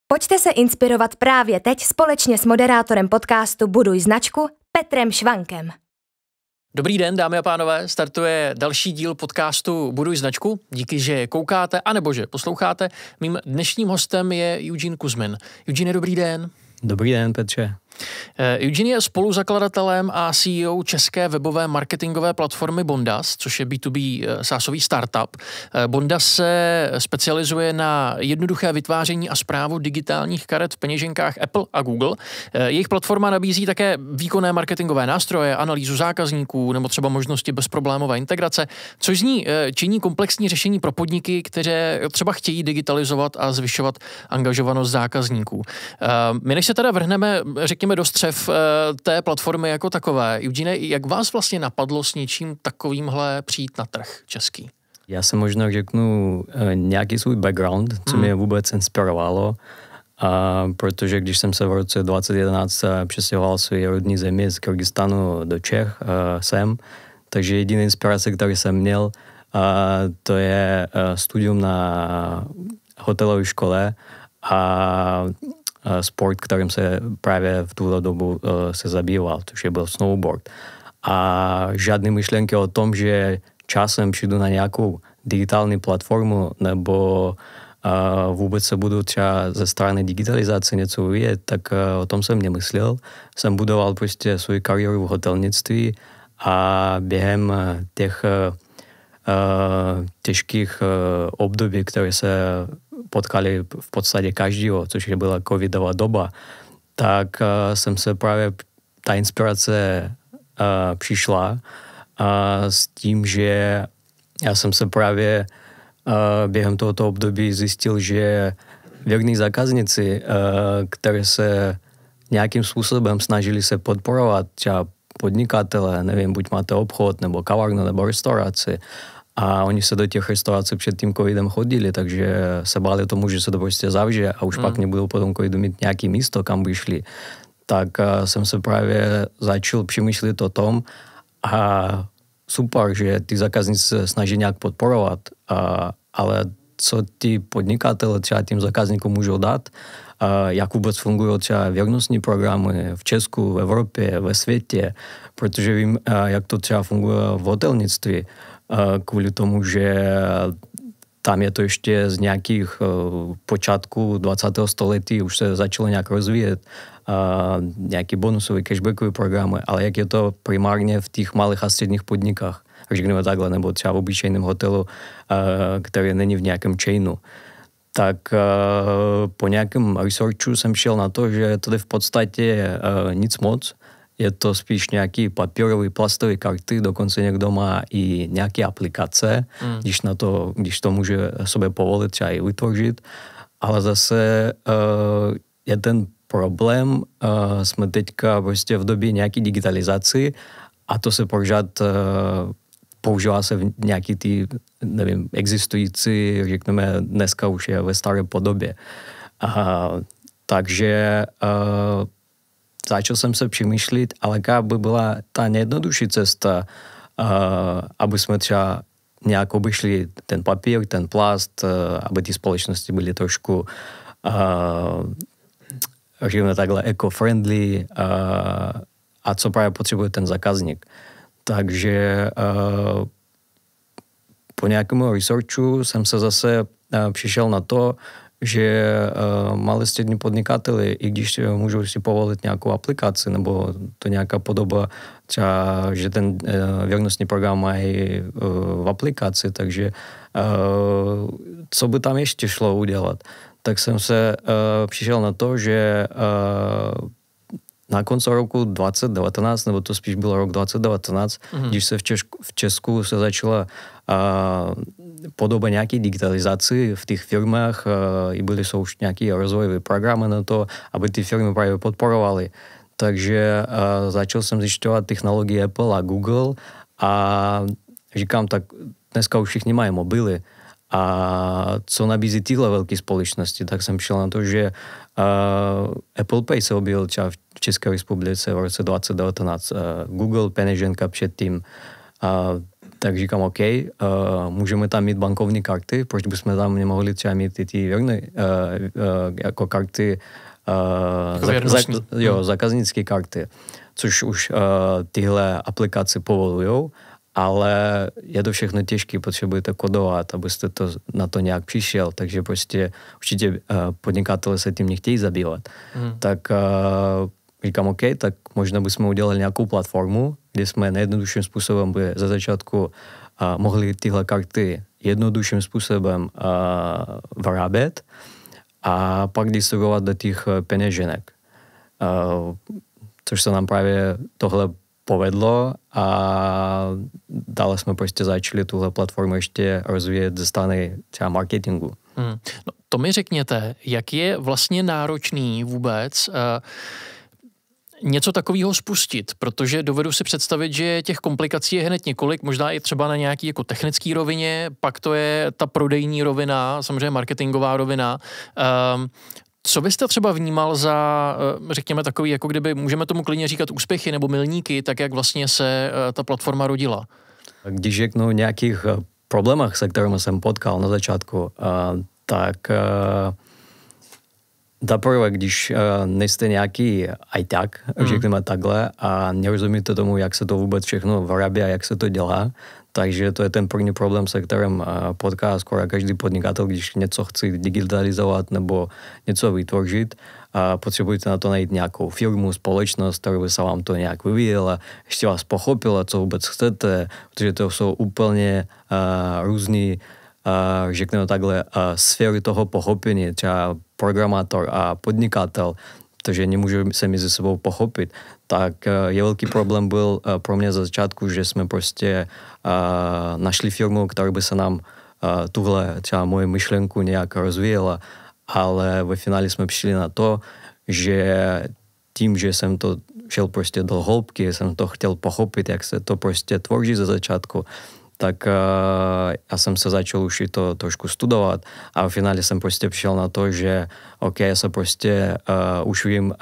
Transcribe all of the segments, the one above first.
Pojďte se inspirovat právě teď společně s moderátorem podcastu Buduj značku Petrem Švankem. Dobrý den, dámy a pánové, startuje další díl podcastu Buduj značku. Díky, že koukáte, anebo že posloucháte. Mým dnešním hostem je Eugene Kuzmin. Eugene, dobrý den. Dobrý den, Petře. Eugene je spoluzakladatelem a CEO české webové marketingové platformy Bondas, což je B2B SaaSový startup. Bondas se specializuje na jednoduché vytváření a správu digitálních karet v peněženkách Apple a Google. Jejich platforma nabízí také výkonné marketingové nástroje, analýzu zákazníků nebo třeba možnosti bezproblémové integrace, což z ní činí komplexní řešení pro podniky, které třeba chtějí digitalizovat a zvyšovat angažovanost zákazníků. My než se teda vrhneme, řekněme, do střev té platformy jako takové. Eugene, jak vás vlastně napadlo s něčím takovýmhle přijít na trh český? Já se možná řeknu nějaký svůj background, co mě vůbec inspirovalo, protože když jsem se v roce 2011 přestěhoval svůj rodní zemi z Kyrgyzstanu do Čech sem, takže jediná inspirace, kterou jsem měl, to je studium na hotelové škole a sport, kterým se právě v tuto dobu se zabýval, což je byl snowboard. A žádné myšlenky o tom, že časem přijdu na nějakou digitální platformu nebo vůbec se budu třeba ze strany digitalizace něco vyvíjet, tak o tom jsem nemyslel. Jsem budoval prostě svou kariéru v hotelnictví a během těch těžkých období, které se potkali v podstatě každého, což byla covidová doba, tak jsem se právě ta inspirace přišla s tím, že já jsem se právě během tohoto období zjistil, že věrní zákazníci, které se nějakým způsobem snažili se podporovat, třeba podnikatele, nevím, buď máte obchod, nebo kavárnu, nebo restauraci, a oni se do těch restaurací před tím covidem chodili, takže se báli tomu, že se to prostě zavře a už pak nebudou potom covidu mít nějaké místo, kam by šli. Tak jsem se právě začal přemýšlet o tom a super, že ty zákazníci se snaží nějak podporovat, ale co ty podnikatele třeba tím zákazníkům můžou dát, jak vůbec fungují třeba věrnostní programy v Česku, v Evropě, ve světě, protože vím, jak to třeba funguje v hotelnictví, kvůli tomu, že tam je to ještě z nějakých počátků 20. století, už se začalo nějak rozvíjet nějaký bonusové, cashbackové programy, ale jak je to primárně v těch malých a středních podnikách, řekněme takhle, nebo třeba v obyčejném hotelu, který není v nějakém chainu. Tak po nějakém researchu jsem šel na to, že to je v podstatě nic moc. Je to spíš nějaký papírový, plastový karty, dokonce někdo má i nějaké aplikace, když to může sobě povolit, třeba i vytvořit. Ale zase je ten problém, jsme teďka prostě v době nějaké digitalizace a to se pořád používá se v nějaký ty, nevím, existující, řekněme, dneska už je ve staré podobě. Takže začal jsem se přemýšlet, ale jaká by byla ta nejjednodušší cesta, aby jsme třeba nějak obešli ten papír, ten plast, aby ty společnosti byly trošku řekněme takhle eco-friendly a co právě potřebuje ten zákazník. Takže po nějakém researchu jsem se zase přišel na to, že malé střední podnikateli, i když můžou si povolit nějakou aplikaci, nebo to nějaká podoba, třeba, že ten věrnostní program mají v aplikaci, takže co by tam ještě šlo udělat? Tak jsem se přišel na to, že na konci roku 2019, nebo to spíš byl rok 2019, když se v Česku se začala podoba nějaké digitalizaci v těch firmách, i jsou už nějaké rozvojové programy na to, aby ty firmy právě podporovaly. Takže začal jsem zjišťovat technologie Apple a Google a říkám, tak dneska už všichni mají mobily. A co nabízí tyhle velké společnosti, tak jsem šel na to, že Apple Pay se objevil třeba v České republice v roce 2019, Google peněženka předtím, Tak říkám, OK, můžeme tam mít bankovní karty, proč bychom tam nemohli třeba mít i ty věrné jako karty, zákaznické karty, což už tyhle aplikace povolujou, ale je to všechno těžké, potřebujete kodovat, abyste na to nějak přišel, takže prostě určitě podnikatelé se tím nechtějí zabývat. Tak říkám, OK, tak možná bychom udělali nějakou platformu, kde jsme nejjednodušším způsobem by ze začátku mohli tyhle karty jednodušším způsobem vyrábět a pak distribuovat do těch peněženek. Což se nám právě tohle povedlo a dále jsme prostě začali tuhle platformu ještě rozvíjet ze strany třeba marketingu. No, to mi řekněte, jak je vlastně náročný vůbec něco takového spustit, protože dovedu si představit, že těch komplikací je hned několik, možná i třeba na nějaký jako technický rovině, pak to je ta prodejní rovina, samozřejmě marketingová rovina. Co byste třeba vnímal za, řekněme, takový, jako kdyby, můžeme tomu klidně říkat úspěchy nebo milníky, tak jak vlastně se ta platforma rodila? Když řeknu o nějakých problémech, se kterými jsem potkal na začátku, tak zaprvé, když nejste nějaký ajťák, řekněme takhle, a nerozumíte tomu, jak se to vůbec všechno vyrábí a jak se to dělá, takže to je ten první problém, se kterým potká skoro každý podnikatel, když něco chce digitalizovat nebo něco vytvořit. A potřebujete na to najít nějakou firmu, společnost, která by se vám to nějak vyvíjela, ještě vás pochopila, co vůbec chcete, protože to jsou úplně různý, řekněme takhle, sféry toho pochopení, třeba programátor a podnikatel, takže nemůžu se mezi sebou pochopit. Tak je velký problém byl pro mě za začátku, že jsme prostě našli firmu, která by se nám tuhle třeba moje myšlenku nějak rozvíjela, ale ve finále jsme přišli na to, že tím, že jsem to šel prostě do hloubky, jsem to chtěl pochopit, jak se to prostě tvoří ze začátku, tak já jsem se začal už i to trošku studovat a v finále jsem prostě přišel na to, že OK, já se prostě už vím,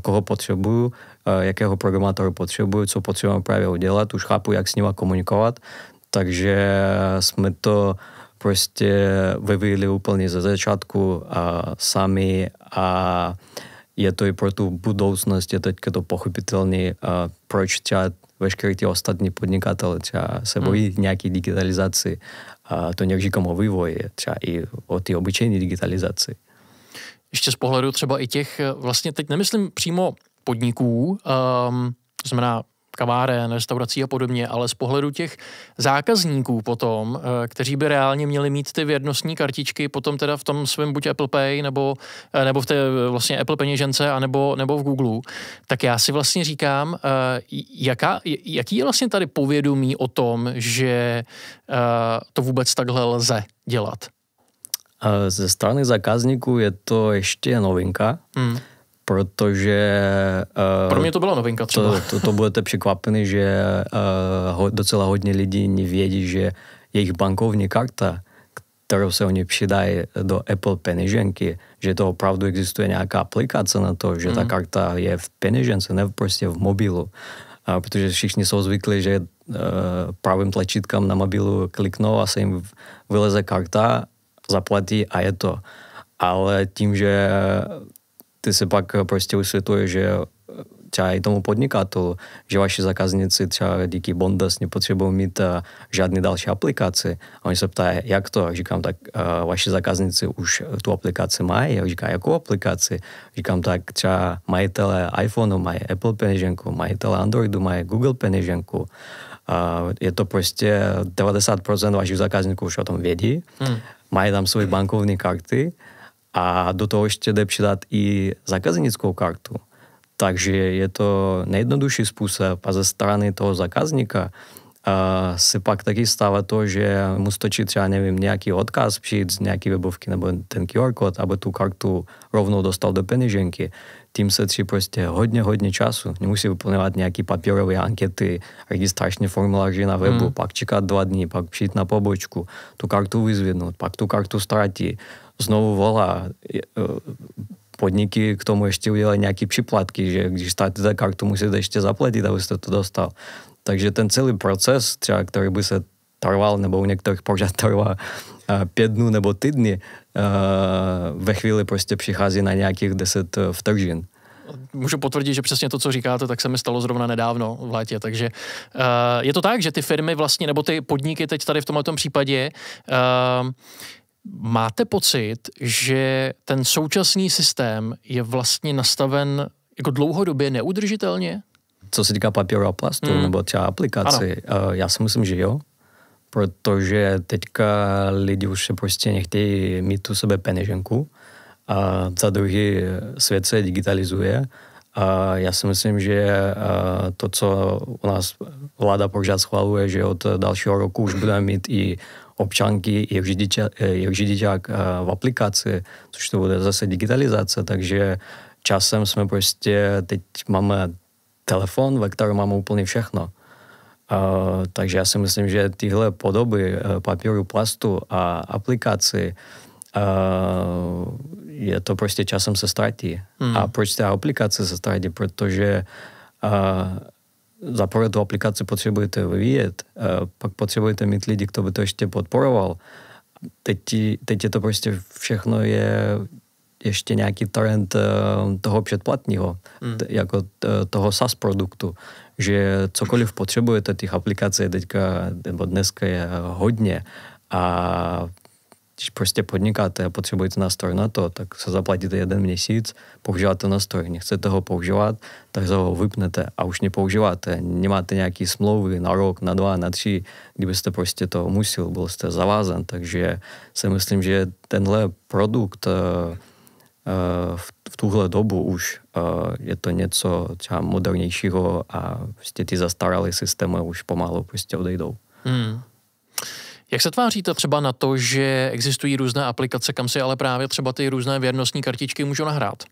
koho potřebuju, jakého programátora potřebuju, co potřebuji právě udělat, už chápu, jak s nima komunikovat, takže jsme to prostě vyvíjeli úplně ze začátku sami a je to i pro tu budoucnost, je teďka to pochopitelný, proč třeba veškerý ty ostatní podnikatelé třeba se bojí nějaký digitalizaci. A to neříkám o vývoji, třeba i o ty obyčejné digitalizaci. Ještě z pohledu třeba i těch, vlastně teď nemyslím přímo podniků, to znamená kaváren, restaurací a podobně, ale z pohledu těch zákazníků potom, kteří by reálně měli mít ty věrnostní kartičky potom teda v tom svém buď Apple Pay, nebo v té vlastně Apple peněžence, nebo v Google, tak já si vlastně říkám, jaký je vlastně tady povědomí o tom, že to vůbec takhle lze dělat? Ze strany zákazníků je to ještě novinka, protože... Pro mě to byla novinka třeba. To budete překvapeni, že docela hodně lidí nevědí, že jejich bankovní karta, kterou se oni přidají do Apple peněženky, že to opravdu existuje nějaká aplikace na to, že ta karta je v peněžence, ne prostě v mobilu. Protože všichni jsou zvyklí, že pravým tlačítkem na mobilu kliknou a se jim vyleze karta, zaplatí a je to. Ale tím, že ty se pak prostě vysvětluje, že třeba i tomu podnikatelu, že vaši zákazníci třeba díky Bondas nepotřebují mít žádný další aplikaci. A oni se ptají, jak to? Říkám, tak vaši zákazníci už tu aplikaci mají. Říká, jakou aplikaci? Říkám, tak třeba majitele iPhoneu mají Apple peněženku, majitele Androidu mají Google peněženku. Je to prostě 90% vašich zákazníků už o tom vědí. Mají tam svoje bankovní karty a do toho ještě jde přidat i zákaznickou kartu. Takže je to nejjednodušší způsob a ze strany toho zákazníka se pak taky stává to, že mu stačí třeba, nevím, nějaký odkaz přijít z nějaké webovky nebo ten QR kód, aby tu kartu rovnou dostal do peněženky. Tím se tři prostě hodně času. Nemusí vyplňovat nějaké papírové ankety, registrační formuláři na webu, pak čekat 2 dny, pak přijít na pobočku, tu kartu vyzvednout, pak tu kartu ztratí, znovu volá. Podniky k tomu ještě udělají nějaké připlatky, že když ztratíte kartu, musíte ještě zaplatit, abyste to dostal. Takže ten celý proces, třeba, který by se trval, nebo u některých pořád trvá 5 dnů nebo týdny, ve chvíli prostě přichází na nějakých 10 vteřin. Můžu potvrdit, že přesně to, co říkáte, tak se mi stalo zrovna nedávno v létě, takže je to tak, že ty firmy vlastně, nebo ty podniky teď tady v tomhletom případě, máte pocit, že ten současný systém je vlastně nastaven jako dlouhodobě neudržitelně? Co se týká papíru a plastu, nebo třeba aplikaci, já si myslím, že jo, protože teďka lidi už se prostě nechtějí mít tu sebe peněženku a za druhý svět se digitalizuje a já si myslím, že to, co u nás vláda pořád schvaluje, že od dalšího roku už budeme mít i občanky, i řidičák v aplikaci, což to bude zase digitalizace, takže časem jsme prostě, teď máme telefon, ve kterém máme úplně všechno. Takže já si myslím, že tyhle podoby papíru, plastu a aplikaci je to prostě časem se ztratí. A proč ta aplikace se ztratí? Protože za prvé tu aplikaci potřebujete vyvíjet, pak potřebujete mít lidi, kdo by to ještě podporoval. Teď je to prostě všechno je ještě nějaký trend toho předplatního, jako toho SaaS produktu, že cokoliv potřebujete, těch aplikací teďka, nebo dneska je hodně a když prostě podnikáte a potřebujete nástroj na to, tak se zaplatíte 1 měsíc, používáte nástroj, nechcete ho používat, tak ho vypnete a už nepoužíváte. Nemáte nějaký smlouvy na rok, na 2, na 3, kdybyste prostě to musel, byl jste zavázan, takže si myslím, že tenhle produkt v tuhle dobu už je to něco třeba modernějšího a prostě ty zastaralé systémy už pomalu prostě odejdou. Jak se tváříte třeba na to, že existují různé aplikace, kam si ale právě třeba ty různé věrnostní kartičky můžou nahrát?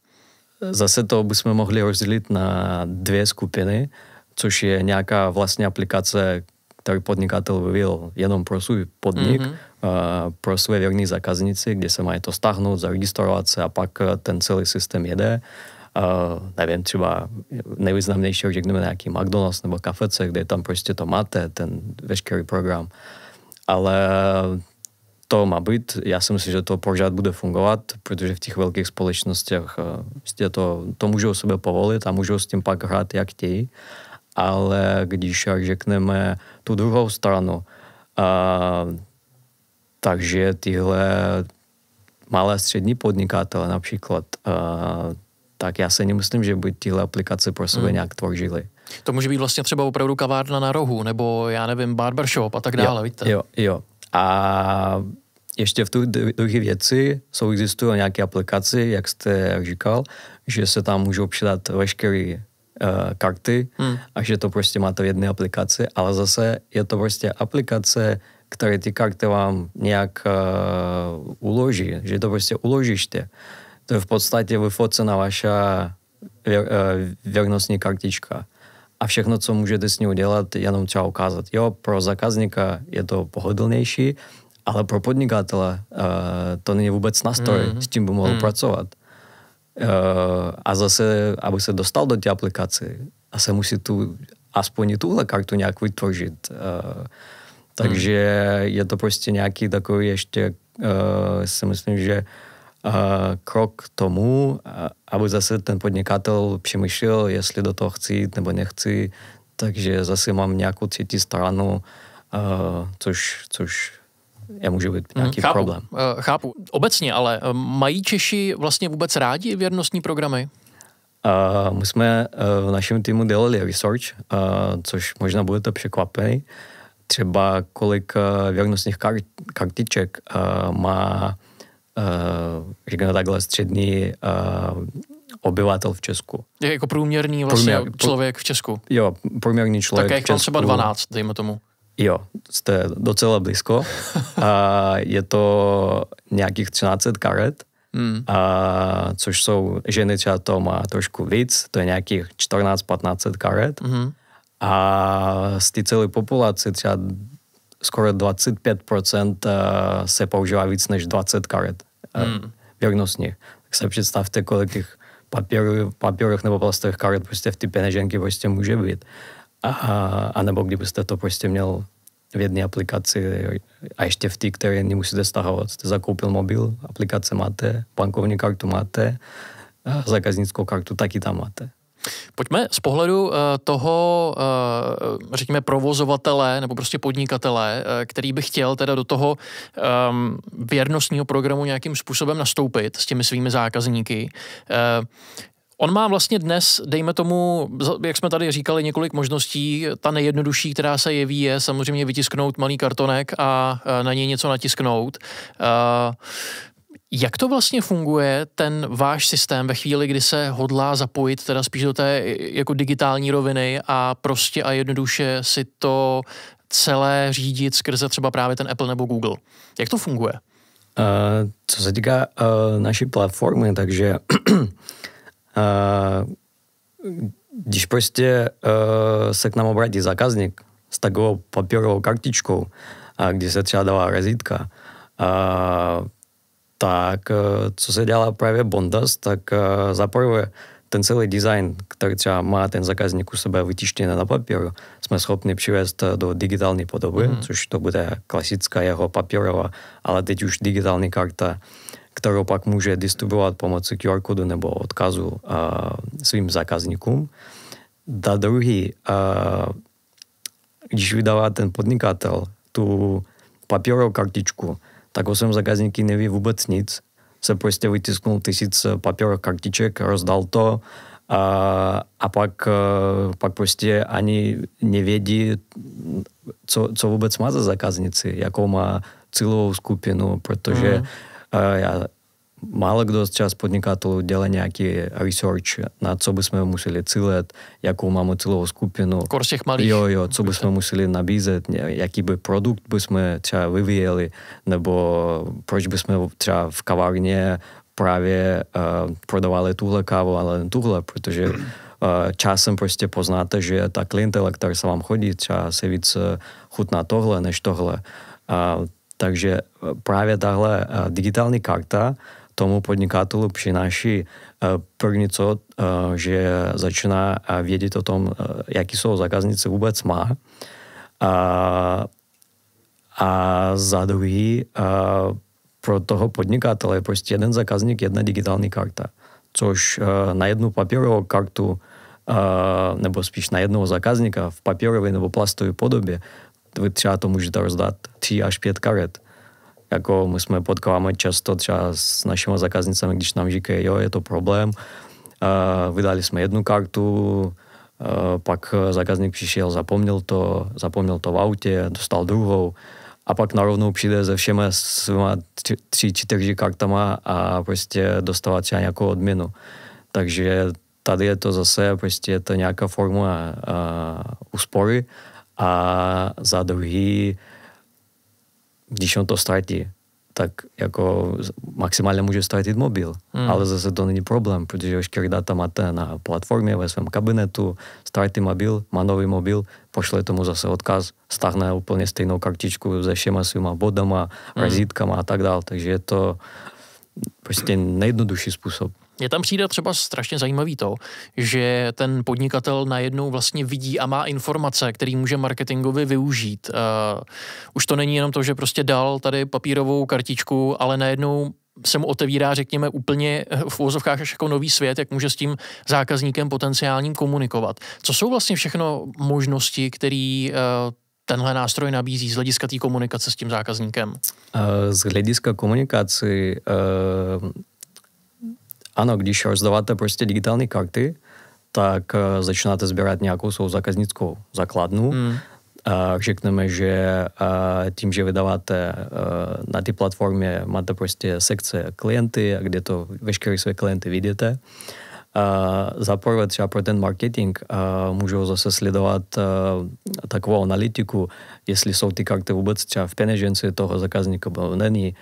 Zase to bychom mohli rozdělit na 2 skupiny, což je nějaká vlastní aplikace, který podnikatel vyvíjel jenom pro svůj podnik, pro své věrné zákazníci, kde se mají to stáhnout, zaregistrovat se a pak ten celý systém jede. Nevím, třeba nejvýznamnější, řekneme nějaký McDonald's nebo kafece, kde tam prostě to máte, ten veškerý program. Ale to má být, já si myslím, že to pořád bude fungovat, protože v těch velkých společnostech prostě to můžou sebe povolit a můžou s tím pak hrát, jak chtějí. Ale když řekneme tu druhou stranu, takže tyhle malé střední podnikatele například, tak já se nemyslím, že by tyhle aplikace pro sebe nějak tvořily. To může být vlastně třeba opravdu kavárna na rohu, nebo já nevím, barbershop a tak dále, víte? Jo. A ještě v tu druhé věci existují nějaké aplikace, jak jste říkal, že se tam můžou přidat veškeré karty a že to prostě máte v jedné aplikaci, ale zase je to prostě aplikace, které ty karty vám nějak uloží, že to prostě uložíte. To je v podstatě vyfocená vaša věrnostní kartička. A všechno, co můžete s ní udělat, jenom třeba ukázat. Jo, pro zákazníka je to pohodlnější, ale pro podnikatele to není vůbec nástroj, s tím by mohl pracovat. A zase, aby se dostal do té aplikace, a se musí aspoň tuhle kartu nějak vytvořit. Takže je to prostě nějaký takový ještě, si myslím, že krok k tomu, aby zase ten podnikatel přemýšlel, jestli do toho chci jít nebo nechci, takže zase mám nějakou třetí stranu, což může být nějaký problém. Chápu. Obecně, ale mají Češi vlastně vůbec rádi věrnostní programy? My jsme v našem týmu dělali research, což možná budete překvapený. Třeba kolik věrnostních kartiček má řekněme takhle střední obyvatel v Česku. Je jako průměrný vlastně člověk v Česku. Jo, průměrný člověk tak v Česku. Tak třeba 12, dejme tomu. Jo, jste docela blízko. Je to nějakých 1300 karet, což jsou ženy, třeba to má trošku víc, to je nějakých 1400-1500 karet. A z té celé populace třeba skoro 25% se používá víc než 20 karet věrnostních. Tak se představte, kolik těch papírových nebo plastových karet prostě v ty peněženky prostě může být. A nebo kdybyste to prostě měl v jedné aplikaci a ještě v té, které nemusíte stahovat. Jste zakoupil mobil, aplikace máte, bankovní kartu máte, zákaznickou kartu taky tam máte. Pojďme z pohledu toho, řekněme, provozovatele nebo prostě podnikatele, který by chtěl teda do toho věrnostního programu nějakým způsobem nastoupit s těmi svými zákazníky. On má vlastně dnes, dejme tomu, jak jsme tady říkali, několik možností. Ta nejjednodušší, která se jeví, je samozřejmě vytisknout malý kartonek a na něj něco natisknout. Jak to vlastně funguje, ten váš systém ve chvíli, kdy se hodlá zapojit teda spíš do té jako digitální roviny a prostě a jednoduše si to celé řídit skrze třeba právě ten Apple nebo Google? Jak to funguje? Co se týká naší platformy, takže když prostě se k nám obrátí zákazník s takovou papírovou kartičkou, kde se třeba dává razítka, tak co se dělá právě Bondas, tak zaprvé ten celý design, který třeba má ten zákazník u sebe vytištěný na papíru, jsme schopni přivést do digitální podoby, což to bude klasická jeho papírová, ale teď už digitální karta, kterou pak může distribuovat pomocí QR kodu nebo odkazu svým zákazníkům. Za druhý, když vydává ten podnikatel tu papírovou kartičku, tak o svém zákazníky neví vůbec nic. Se prostě vytisknul 1000 papírových kartiček, rozdal to a pak prostě ani nevědí, co vůbec má za zákaznici, jakou má cílovou skupinu, protože málo kdo z čas podnikatelů dělá nějaký research, na co bychom museli cílet, jakou máme cílovou skupinu. Kor z těch malých. Jo, co bychom museli nabízet, jaký by produkt bychom třeba vyvíjeli, nebo proč bychom třeba v kavárně právě prodávali tuhle kávu, ale jen tuhle, protože časem prostě poznáte, že ta klientela, která se vám chodí, třeba se víc chutná tohle, než tohle. Takže právě tahle digitální karta tomu podnikatelu přináší první co, že začíná vědět o tom, jaký jsou zákazníci vůbec má. A za druhý, pro toho podnikatele je prostě jeden zákazník, jedna digitální karta. Což na jednu papírovou kartu, nebo spíš na jednoho zákazníka v papírové nebo plastové podobě, vy třeba to můžete rozdat 3 až 5 karet. Jako my jsme potkáváme často třeba s našimi zákaznicami, když nám říkají, jo, je to problém. Vydali jsme jednu kartu, pak zákazník přišel, zapomněl to v autě, dostal druhou a pak narovnou přijde se všema svýma 3-4 kartama a prostě dostává třeba nějakou odměnu. Takže tady je to zase prostě je to nějaká forma úspory a za druhý, když on to ztratí, tak jako maximálně může ztratit mobil. Ale zase to není problém, protože veškeré data máte na platformě, ve svém kabinetu, ztratí mobil, má nový mobil, pošle tomu zase odkaz, stáhne úplně stejnou kartičku se všema svýma bodama, razítkama a tak dále. Takže je to prostě nejjednodušší způsob. Mně tam přijde třeba strašně zajímavý to, že ten podnikatel najednou vlastně vidí a má informace, který může marketingově využít. Už to není jenom to, že prostě dal tady papírovou kartičku, ale najednou se mu otevírá, řekněme, úplně v uvozovkách až jako nový svět, jak může s tím zákazníkem potenciálním komunikovat. Co jsou vlastně všechno možnosti, které tenhle nástroj nabízí z hlediska té komunikace s tím zákazníkem? Z hlediska komunikace ano, když rozdáváte prostě digitální karty, tak začínáte sbírat nějakou svou zákaznickou základnu. Řekneme, že tím, že vydáváte na té platformě, máte prostě sekce klienty, kde to veškeré své klienty vidíte. Zaprvé třeba pro ten marketing můžou zase sledovat takovou analytiku, jestli jsou ty karty vůbec třeba v peněženci toho zákazníka, nebo není,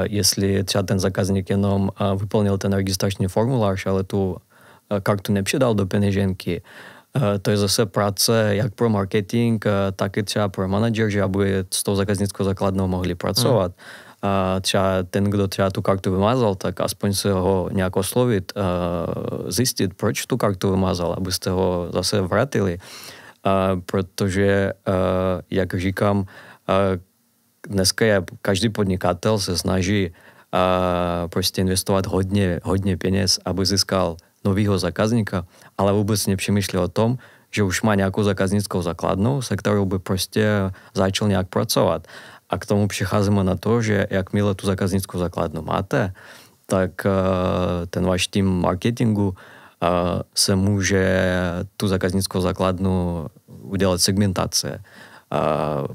jestli třeba ten zákazník jenom vyplnil ten registrační formulář, ale tu kartu nepřidal do peněženky. To je zase práce jak pro marketing, tak i třeba pro manažer, že aby s tou zákaznickou základnou mohli pracovat. Třeba ten, kdo třeba tu kartu vymazal, tak aspoň se ho nějak oslovit, zjistit, proč tu kartu vymazal, abyste ho zase vrátili. Protože, jak říkám, dneska každý podnikatel se snaží prostě investovat hodně peněz, aby získal nového zákazníka, ale vůbec nepřemýšlí o tom, že už má nějakou zákaznickou základnu, se kterou by prostě začal nějak pracovat. A k tomu přicházíme na to, že jakmile tu zákaznickou základnu máte, tak ten váš tým marketingu se může tu zákaznickou základnu udělat segmentace.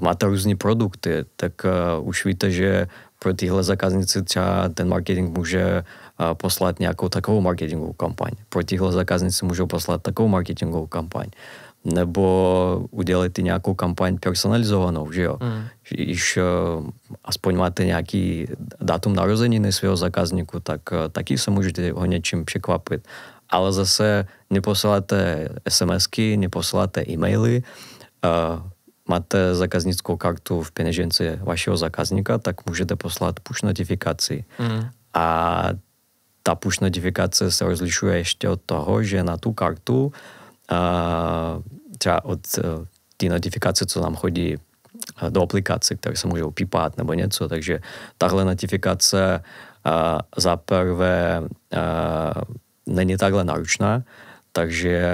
Máte různé produkty, tak už víte, že pro tyhle zákazníci třeba ten marketing může poslat nějakou takovou marketingovou kampaň. Pro tyhle zákazníci můžou poslat takovou marketingovou kampaň. Nebo udělat nějakou kampaň personalizovanou, že jo? Když aspoň máte nějaký datum narozeniny svého zákazníku, tak taky se můžete ho něčím překvapit. Ale zase neposíláte SMSky, neposíláte e-maily, máte zákaznickou kartu v peněžence vašeho zákazníka, tak můžete poslat push notifikaci. A ta push notifikace se rozlišuje ještě od toho, že na tu kartu třeba od té notifikace, co nám chodí do aplikace, které se můžou pípat nebo něco, takže tahle notifikace za prvé není takhle náročná, takže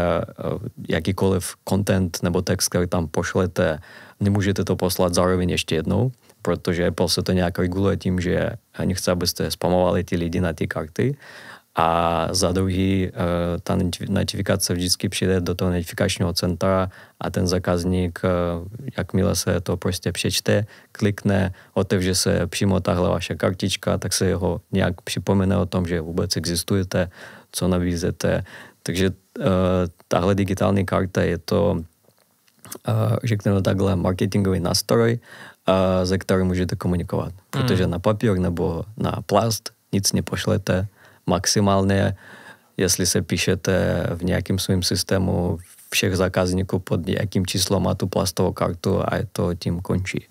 jakýkoliv content nebo text, který tam pošlete, nemůžete to poslat zároveň ještě jednou, protože Apple se to nějak reguluje tím, že nechce, abyste spamovali ty lidi na ty karty. A za druhý, ta notifikace vždycky přijde do toho notifikačního centra a ten zákazník, jakmile se to prostě přečte, klikne, otevře se přímo tahle vaše kartička, tak se jeho nějak připomene o tom, že vůbec existujete, co nabízete. Takže tahle digitální karta je to, řekněme takhle, marketingový nástroj, ze kterým můžete komunikovat. Protože na papír nebo na plast nic nepošlete. Maximálně, jestli se píšete v nějakém svém systému všech zákazníků, pod jakým číslem má tu plastovou kartu a to tím končí.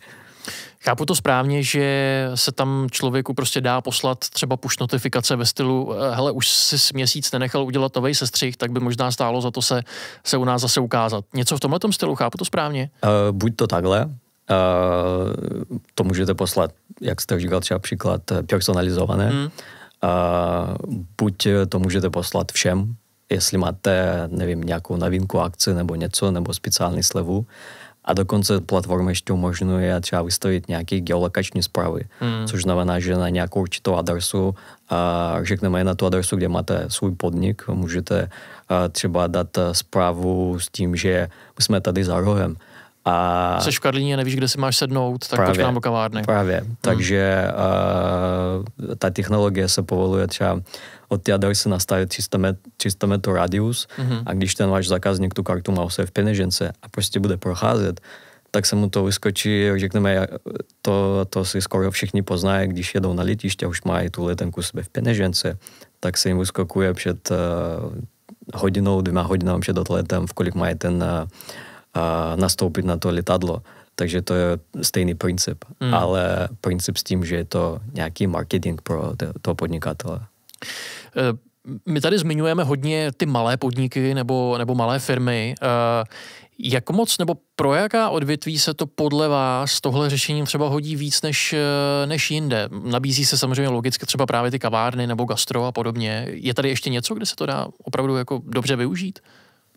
Chápu to správně, že se tam člověku prostě dá poslat třeba push notifikace ve stylu hele, už si měsíc nenechal udělat nový sestřih, tak by možná stálo za to se u nás zase ukázat. Něco v tomhletom stylu, chápu to správně? Buď to takhle, to můžete poslat, jak jste říkal třeba příklad, personalizované. Buď to můžete poslat všem, jestli máte, nevím, nějakou novinku, akci nebo něco, nebo speciální slevu. A dokonce platforma ještě umožňuje třeba vystavit nějaké geolokační zprávy, což znamená, že na nějakou určitou adresu, řekneme na tu adresu, kde máte svůj podnik, můžete třeba dát zprávu s tím, že my jsme tady za rohem. Jseš v Karlíně, nevíš, kde si máš sednout, tak pojď nám do kavárny. Právě, takže ta technologie se povoluje třeba od té adresy nastavit 300 metrů radius a když ten váš zákazník tu kartu má v peněžence a prostě bude procházet, tak se mu to vyskočí, řekneme, to si skoro všichni poznají, když jedou na letiště a už mají tu letenku sebe v peněžence, tak se jim vyskakuje před hodinou, 2 hodinami před odletem, v kolik mají ten nastoupit na to letadlo. Takže to je stejný princip. Ale princip s tím, že je to nějaký marketing pro toho podnikatele. My tady zmiňujeme hodně ty malé podniky nebo malé firmy. Jak moc nebo pro jaká odvětví se to podle vás tohle řešením třeba hodí víc než jinde? Nabízí se samozřejmě logicky třeba právě ty kavárny nebo gastro a podobně. Je tady ještě něco, kde se to dá opravdu jako dobře využít?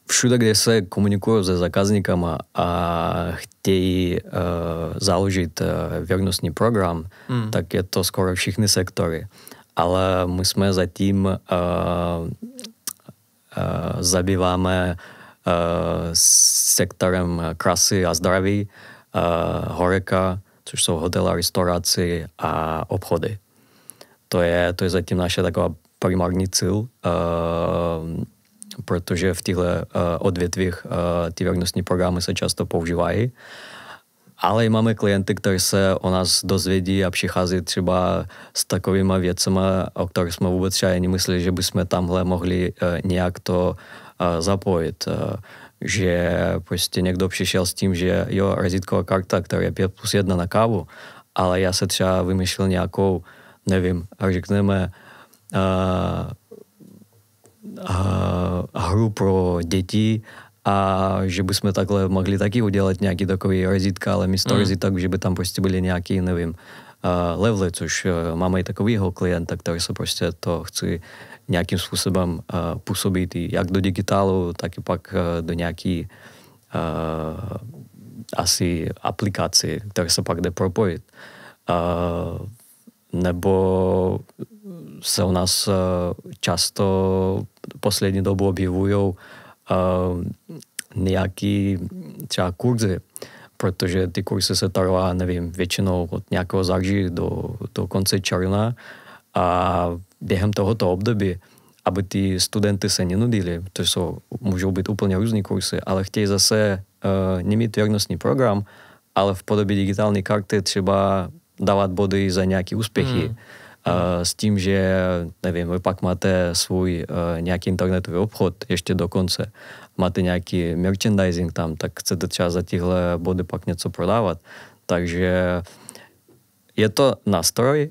Všude, kde se komunikují se zákazníkama a chtějí založit věrnostní program, tak je to skoro všechny sektory. Ale my jsme zatím zabýváme sektorem krásy a zdraví, horeka, což jsou hotely, restaurace a obchody. To je zatím naše taková primární cíl, protože v těchto odvětvích ty věrnostní programy se často používají. Ale i máme klienty, kteří se o nás dozvědí a přichází třeba s takovými věcmi, o kterých jsme vůbec třeba nemysleli, že bychom tamhle mohli nějak to zapojit. Že prostě někdo přišel s tím, že jo, razítková karta, která je 5+1 na kávu, ale já se třeba vymýšlel nějakou, nevím, řekneme, hru pro děti a že bychom takhle mohli taky udělat nějaký takový razítka, ale místo razítek, že by tam prostě byly nějaký, nevím, levely, což máme i takovýho klienta, který se prostě to chce nějakým způsobem působit jak do digitálu, tak i pak do nějaký asi aplikaci, které se pak jde propojit. Nebo se u nás často poslední dobu objevují nějaký třeba kurzy, protože ty kursy se trvá, nevím, většinou od nějakého září do konce června a během tohoto období, aby ty studenty se nenudili, to můžou být úplně různý kursy, ale chtějí zase nemít věrnostní program, ale v podobě digitální karty třeba dávat body za nějaké úspěchy. S tím, že, nevím, vy pak máte svůj nějaký internetový obchod ještě do konce, máte nějaký merchandising tam, tak chcete třeba za těchto body pak něco prodávat. Takže je to nástroj,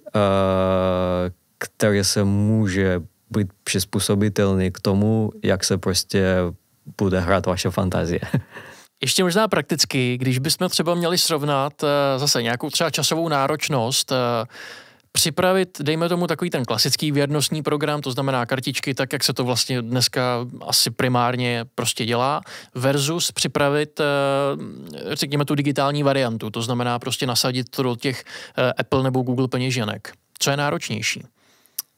který se může být přizpůsobitelný k tomu, jak se prostě bude hrát vaše fantazie. Ještě možná prakticky, když bychom třeba měli srovnat zase nějakou třeba časovou náročnost, připravit, dejme tomu, takový ten klasický věrnostní program, to znamená kartičky, tak jak se to vlastně dneska asi primárně prostě dělá, versus připravit, řekněme, tu digitální variantu, to znamená prostě nasadit to do těch Apple nebo Google peněženek. Co je náročnější?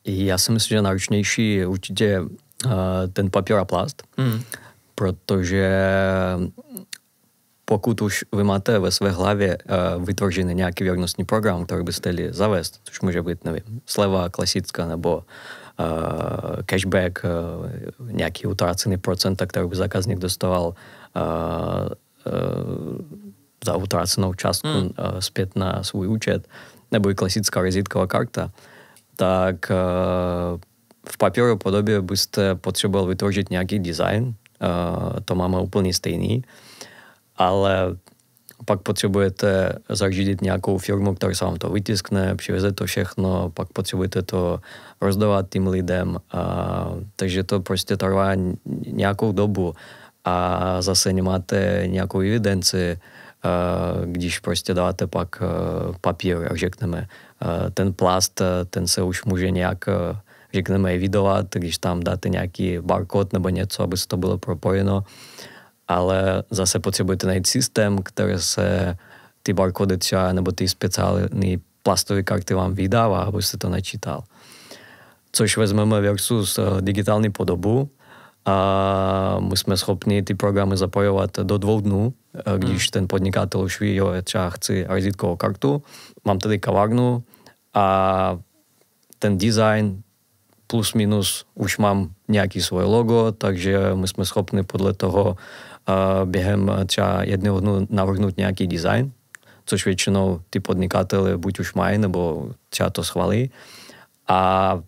Já si myslím, že náročnější je určitě ten papír a plast, protože pokud už vy máte ve své hlavě vytvořený nějaký věrnostní program, který byste chtěli zavést, což může být, nevím, sleva klasická nebo cashback, nějaký utracený procenta, který by zákazník dostával za utracenou částku zpět na svůj účet, nebo i klasická razítková karta, tak v papírové podobě byste potřeboval vytvořit nějaký design, to máme úplně stejný, ale pak potřebujete zařídit nějakou firmu, která se vám to vytiskne, přiveze to všechno, pak potřebujete to rozdávat tím lidem, takže to prostě trvá nějakou dobu a zase nemáte nějakou evidenci, když prostě dáte pak papír, jak řekneme. Ten plast, ten se už může nějak, řekneme, evidovat, když tam dáte nějaký barkód nebo něco, aby se to bylo propojeno, ale zase potřebujete najít systém, který se ty barkódy třeba nebo ty speciální plastové karty vám vydává, abyste to načítal. Což vezmeme versus digitální podobu a my jsme schopni ty programy zapojovat do 2 dnů, když ten podnikatel už ví, jo, třeba chci razítkovou kartu, mám tady kavárnu a ten design plus minus už mám nějaký svoje logo, takže my jsme schopni podle toho během třeba 1 dnu navrhnout nějaký design, což většinou ty podnikatele buď už mají, nebo třeba to schválí. A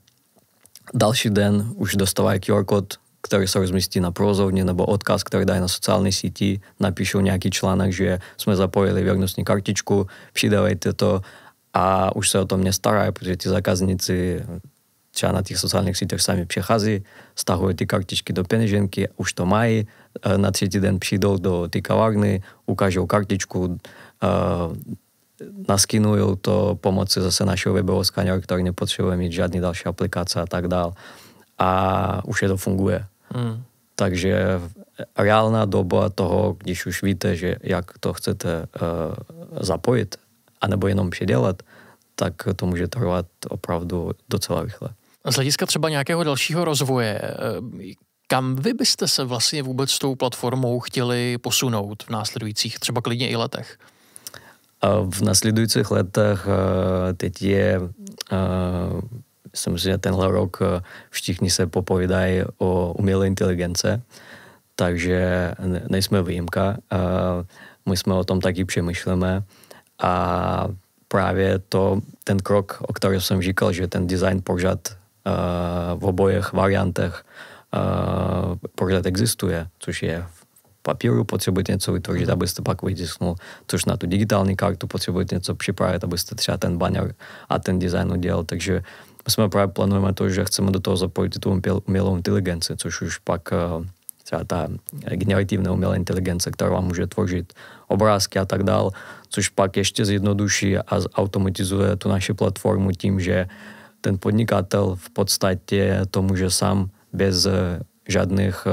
další den už dostávají QR kód, který se rozmístí na provozovně, nebo odkaz, který dají na sociální síti, napíšou nějaký článek, že jsme zapojili věrnostní kartičku, přidávejte to a už se o tom nestarají, protože ti zákazníci třeba na těch sociálních sítích sami přechází, stahují ty kartičky do peněženky, už to mají, na 3. den přijdou do té kavárny, ukážou kartičku, naskinují to pomocí zase našeho webového skaneru, který nepotřebuje mít žádný další aplikace a tak dál. A už je to funguje. Takže reálná doba toho, když už víte, že jak to chcete zapojit, anebo jenom předělat, tak to může trvat opravdu docela rychle. Z hlediska třeba nějakého dalšího rozvoje, kam vy byste se vlastně vůbec s tou platformou chtěli posunout v následujících třeba klidně i letech? V následujících letech teď je, myslím si, že tenhle rok všichni se popovídají o umělé inteligence, takže nejsme výjimka. My jsme o tom taky přemýšlíme a právě ten krok, o kterém jsem říkal, že ten design pořád v obojech variantech pořád existuje, což je v papíru, potřebujete něco vytvořit, abyste pak vytisknul, což na tu digitální kartu potřebujete něco připravit, abyste třeba ten banner a ten design udělal, takže my jsme právě plánujeme to, že chceme do toho zapojit tu umělou inteligenci, což už pak třeba ta generativní umělá inteligence, která vám může tvořit obrázky a tak dál, což pak ještě zjednoduší a automatizuje tu naši platformu tím, že ten podnikatel v podstatě to může sám bez žádných,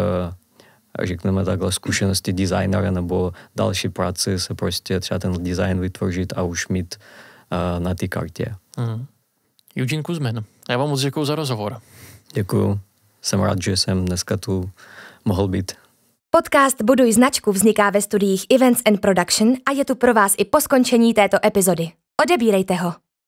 řekneme takhle, zkušeností designera nebo další práci se prostě třeba ten design vytvořit a už mít na té kartě. Eugene Kuzmin, já vám moc děkuju za rozhovor. Děkuju. Jsem rád, že jsem dneska tu mohl být. Podcast Buduj značku vzniká ve studiích Events and Production a je tu pro vás i po skončení této epizody. Odebírejte ho.